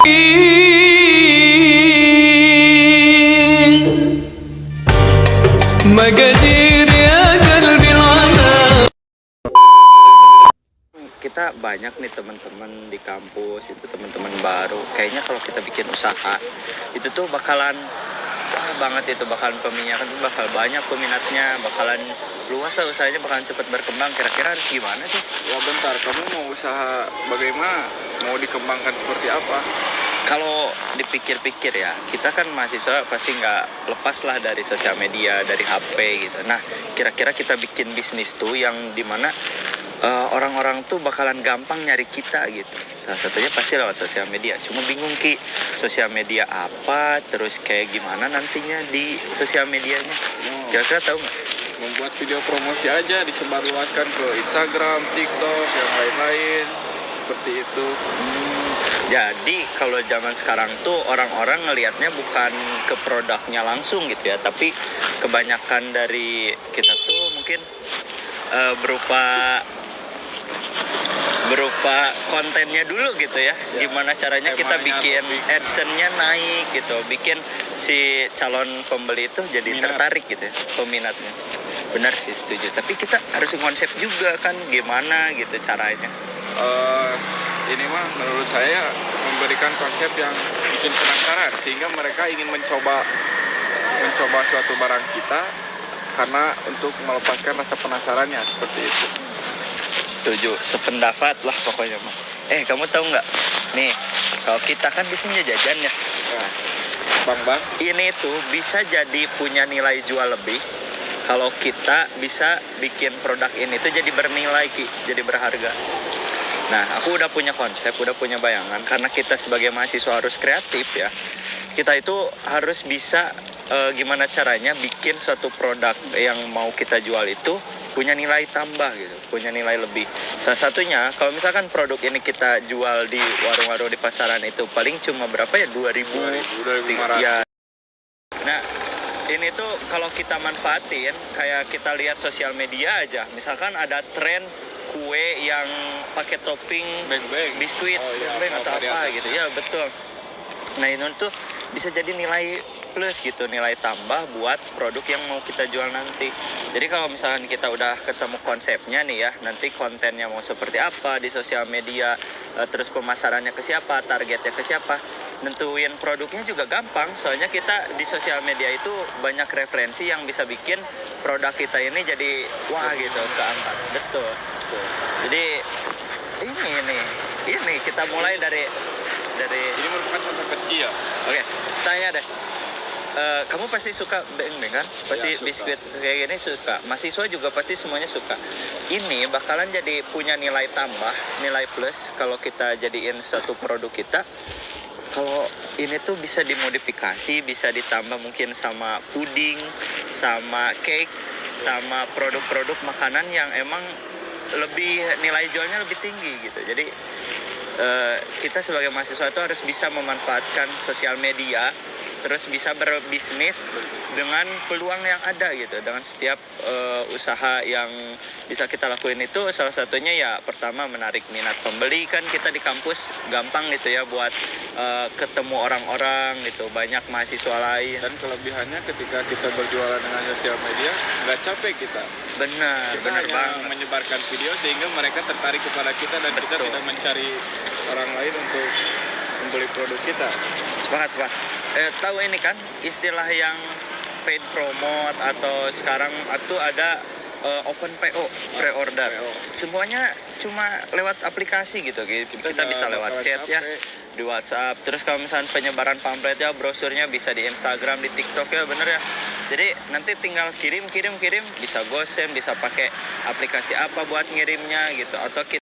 مقادير يا قلبي العنا. Kita banyak nih teman-teman di kampus itu, teman-teman baru. Kayaknya kalau kita bikin usaha itu tuh bakalan banget, itu bakalan peminatnya tuh bakal banyak peminatnya, bakalan luas lah usahanya, bakalan cepat berkembang. Kira-kira harus gimana sih? Ya bentar, kamu mau usaha bagaimana? Mau dikembangkan seperti apa? Kalau dipikir-pikir ya, kita kan mahasiswa pasti nggak lepas lah dari sosial media, dari HP gitu. Nah, kira-kira kita bikin bisnis tuh yang dimana orang-orang tuh bakalan gampang nyari kita gitu. Salah satunya pasti lewat sosial media. Cuma bingung Ki, sosial media apa, terus kayak gimana nantinya di sosial medianya. Kira-kira tahu nggak? Membuat video promosi aja, disebarluaskan ke Instagram, TikTok, yang lain-lain. Seperti itu. Jadi kalau zaman sekarang tuh orang-orang ngelihatnya bukan ke produknya langsung gitu ya, tapi kebanyakan dari kita tuh mungkin berupa kontennya dulu gitu ya. Gimana caranya kita bikin AdSense-nya naik gitu, bikin si calon pembeli itu jadi tertarik gitu ya, peminatnya. Benar sih, setuju. Tapi kita harus konsep juga kan, gimana gitu caranya. Ini mah menurut saya memberikan konsep yang bikin penasaran, sehingga mereka ingin mencoba suatu barang kita karena untuk melepaskan rasa penasarannya, seperti itu. Setuju, sependapat lah pokoknya mah. Kamu tahu nggak? Nih, kalau kita kan biasanya jajan ya. Bang, Ini tuh bisa jadi punya nilai jual lebih kalau kita bisa bikin produk ini tuh jadi bernilai Ki, jadi berharga. Nah, aku udah punya konsep, udah punya bayangan. Karena kita sebagai mahasiswa harus kreatif ya. Kita itu harus bisa gimana caranya bikin suatu produk yang mau kita jual itu punya nilai tambah gitu, punya nilai lebih. Salah satunya, kalau misalkan produk ini kita jual di warung-warung di pasaran itu paling cuma berapa ya? 2.500. Ya. Nah, ini tuh kalau kita manfaatin, kayak kita lihat sosial media aja. Misalkan ada tren kue yang pakai topping biskuit, atau apa gitu ya, betul. Nah, ini tuh bisa jadi nilai plus gitu, nilai tambah buat produk yang mau kita jual nanti. Jadi kalau misalkan kita udah ketemu konsepnya nih ya, nanti kontennya mau seperti apa di sosial media, terus pemasarannya ke siapa, targetnya ke siapa, nentuin produknya juga gampang. Soalnya kita di sosial media itu banyak referensi yang bisa bikin produk kita ini jadi wah gitu, keangkat. Betul. Jadi ini kita mulai dari ini merupakan contoh kecil. Oke, tanya deh. Kamu pasti suka beng-beng kan? Pasti ya, biskuit kayak gini suka. Mahasiswa juga pasti semuanya suka. Ini bakalan jadi punya nilai tambah, nilai plus kalau kita jadiin satu produk kita. Kalau ini tuh bisa dimodifikasi, bisa ditambah mungkin sama puding, sama cake, sama produk-produk makanan yang emang lebih nilai jualnya lebih tinggi gitu. Jadi kita sebagai mahasiswa itu harus bisa memanfaatkan sosial media, terus bisa berbisnis dengan peluang yang ada gitu, dengan setiap usaha yang bisa kita lakuin itu. Salah satunya ya pertama menarik minat pembeli. Kan kita di kampus gampang gitu ya buat ketemu orang-orang gitu, banyak mahasiswa lain. Dan kelebihannya ketika kita berjualan dengan sosial media, nggak capek kita. Benar banget. Menyebarkan video sehingga mereka tertarik kepada kita dan kita tidak mencari orang lain untuk membeli produk kita. Sepakat. Tahu ini kan istilah yang paid promote, atau sekarang itu ada open PO, pre-order. Semuanya cuma lewat aplikasi gitu. Kita bisa lewat chat ya, di WhatsApp. Terus kalau misalnya penyebaran pamflet ya, brosurnya bisa di Instagram, di TikTok ya, bener ya. Jadi nanti tinggal kirim, bisa GoSend, bisa pakai aplikasi apa buat ngirimnya gitu. Atau kita